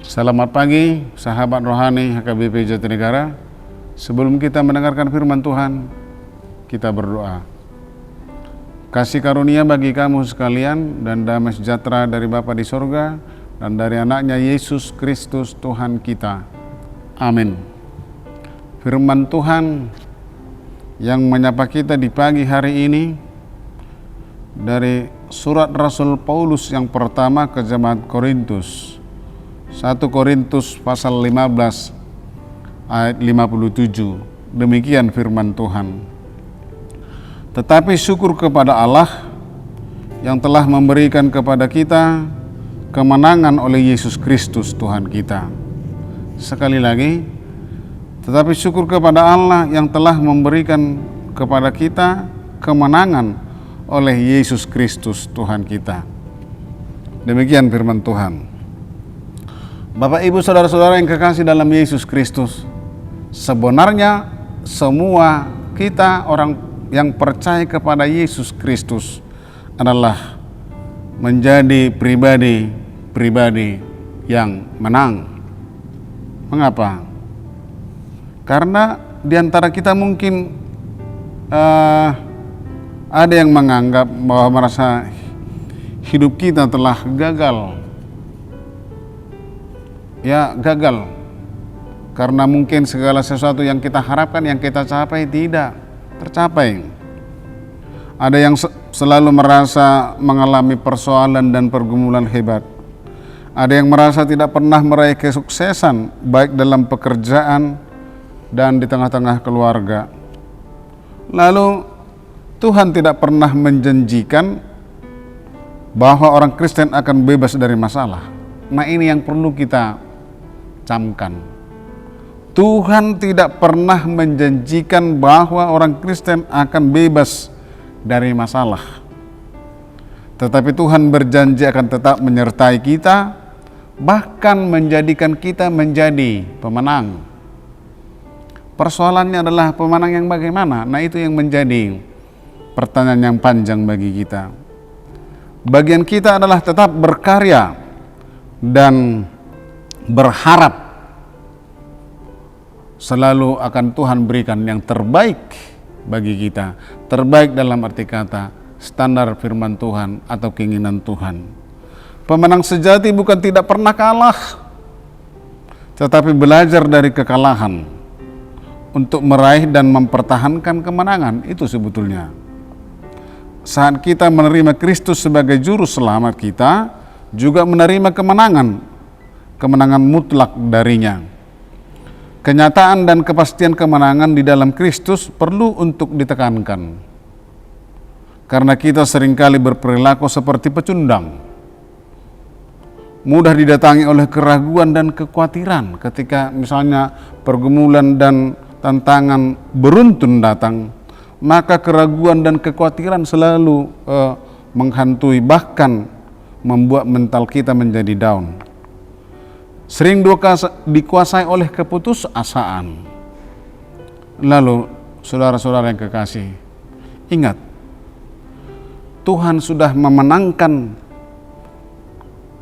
Selamat pagi, sahabat rohani HKBP Jatinegara. Sebelum kita mendengarkan firman Tuhan, kita berdoa. Kasih karunia bagi kamu sekalian dan damai sejahtera dari Bapa di sorga dan dari anaknya Yesus Kristus Tuhan kita. Amin. Firman Tuhan yang menyapa kita di pagi hari ini dari surat Rasul Paulus yang pertama ke jemaat Korintus. 1 Korintus pasal 15 ayat 57. Demikian firman Tuhan. Tetapi syukur kepada Allah yang telah memberikan kepada kita kemenangan oleh Yesus Kristus Tuhan kita. Sekali lagi, tetapi syukur kepada Allah yang telah memberikan kepada kita kemenangan oleh Yesus Kristus Tuhan kita. Demikian firman Tuhan. Bapak, Ibu, Saudara-saudara yang kekasih dalam Yesus Kristus, sebenarnya semua kita orang yang percaya kepada Yesus Kristus adalah menjadi pribadi yang menang. Mengapa? Karena di antara kita mungkin ada yang menganggap bahwa merasa hidup kita telah gagal. Ya, gagal karena mungkin segala sesuatu yang kita harapkan, yang kita capai tidak tercapai. Ada yang selalu merasa mengalami persoalan dan pergumulan hebat. Ada yang merasa tidak pernah meraih kesuksesan baik dalam pekerjaan dan di tengah-tengah keluarga. Lalu Tuhan tidak pernah menjanjikan bahwa orang Kristen akan bebas dari masalah. Nah, ini yang perlu kita camkan. Tuhan tidak pernah menjanjikan bahwa orang Kristen akan bebas dari masalah. Tetapi Tuhan berjanji akan tetap menyertai kita, bahkan menjadikan kita menjadi pemenang. Persoalannya adalah pemenang yang bagaimana? Nah, itu yang menjadi pertanyaan yang panjang bagi kita. Bagian kita adalah tetap berkarya dan berharap selalu akan Tuhan berikan yang terbaik bagi kita. Terbaik dalam arti kata standar firman Tuhan atau keinginan Tuhan. Pemenang sejati bukan tidak pernah kalah, tetapi belajar dari kekalahan untuk meraih dan mempertahankan kemenangan. Itu sebetulnya saat kita menerima Kristus sebagai juru selamat kita, juga menerima kemenangan mutlak darinya. Kenyataan dan kepastian kemenangan di dalam Kristus perlu untuk ditekankan. Karena kita seringkali berperilaku seperti pecundang. Mudah didatangi oleh keraguan dan kekhawatiran ketika misalnya pergumulan dan tantangan beruntun datang, maka keraguan dan kekhawatiran selalu menghantui, bahkan membuat mental kita menjadi down. Sering dikuasai oleh keputusasaan. Lalu, saudara-saudara yang kekasih, ingat, Tuhan sudah memenangkan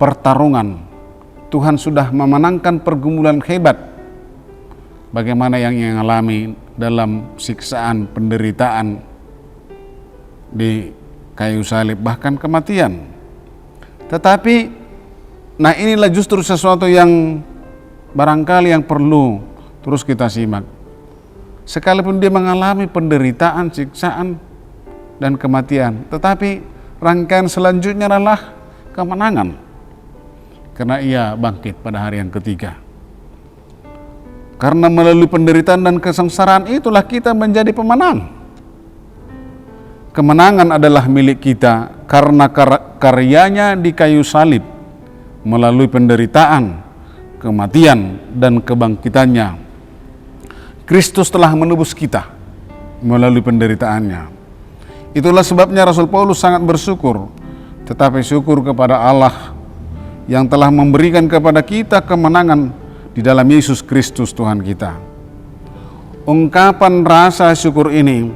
pertarungan. Tuhan sudah memenangkan pergumulan hebat. Bagaimana yang alami dalam siksaan, penderitaan di kayu salib, bahkan kematian. Tetapi nah, inilah justru sesuatu yang barangkali yang perlu terus kita simak. Sekalipun dia mengalami penderitaan, siksaan, dan kematian, tetapi rangkaian selanjutnya adalah kemenangan. Karena ia bangkit pada hari yang ketiga. Karena melalui penderitaan dan kesengsaraan itulah kita menjadi pemenang. Kemenangan adalah milik kita karena karyanya di kayu salib. Melalui penderitaan, kematian, dan kebangkitannya, Kristus telah menebus kita melalui penderitaannya. Itulah sebabnya Rasul Paulus sangat bersyukur, tetapi syukur kepada Allah yang telah memberikan kepada kita kemenangan di dalam Yesus Kristus Tuhan kita. Ungkapan rasa syukur ini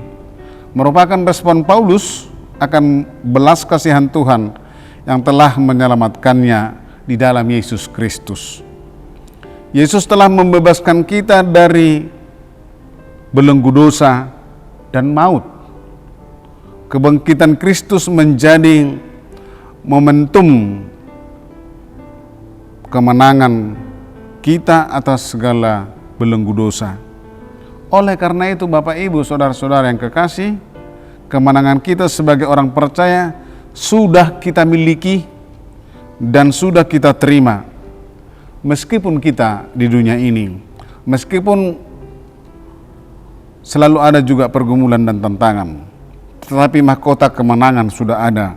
merupakan respon Paulus akan belas kasihan Tuhan yang telah menyelamatkannya di dalam Yesus Kristus. Yesus telah membebaskan kita dari belenggu dosa dan maut. Kebangkitan Kristus menjadi momentum kemenangan kita atas segala belenggu dosa. Oleh karena itu Bapak Ibu Saudara-saudara yang kekasih, kemenangan kita sebagai orang percaya sudah kita miliki dan sudah kita terima. Meskipun kita di dunia ini, meskipun selalu ada juga pergumulan dan tantangan, tetapi mahkota kemenangan sudah ada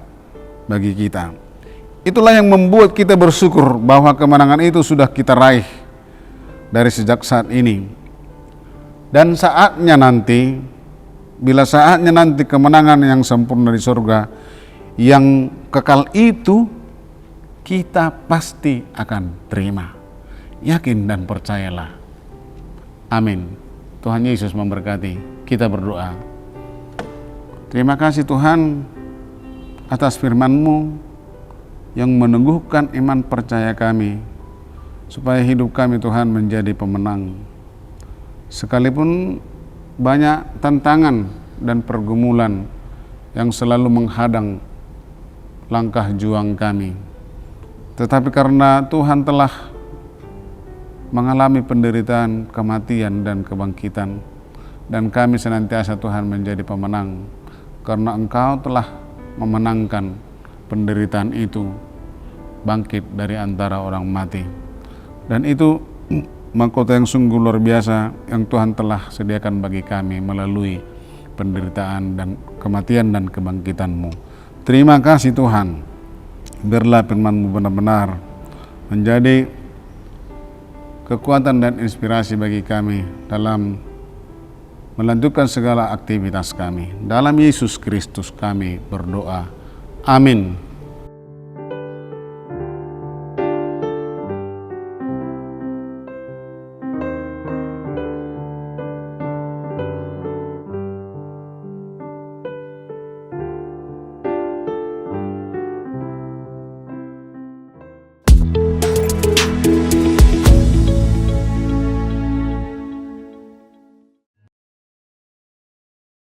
bagi kita. Itulah yang membuat kita bersyukur bahwa kemenangan itu sudah kita raih dari sejak saat ini. Dan saatnya nanti, bila saatnya nanti kemenangan yang sempurna di surga, yang kekal itu, kita pasti akan terima. Yakin dan percayalah. Amin. Tuhan Yesus memberkati. Kita berdoa. Terima kasih Tuhan atas firman-Mu yang meneguhkan iman percaya kami, supaya hidup kami Tuhan menjadi pemenang. Sekalipun banyak tantangan dan pergumulan yang selalu menghadang langkah juang kami, tetapi karena Tuhan telah mengalami penderitaan, kematian dan kebangkitan, dan kami senantiasa Tuhan menjadi pemenang, karena Engkau telah memenangkan penderitaan itu, bangkit dari antara orang mati. Dan itu mahkota yang sungguh luar biasa yang Tuhan telah sediakan bagi kami melalui penderitaan dan kematian dan kebangkitan-Mu. Terima kasih Tuhan. Biarlah firman-Mu benar-benar menjadi kekuatan dan inspirasi bagi kami dalam melanjutkan segala aktivitas kami. Dalam Yesus Kristus kami berdoa. Amin.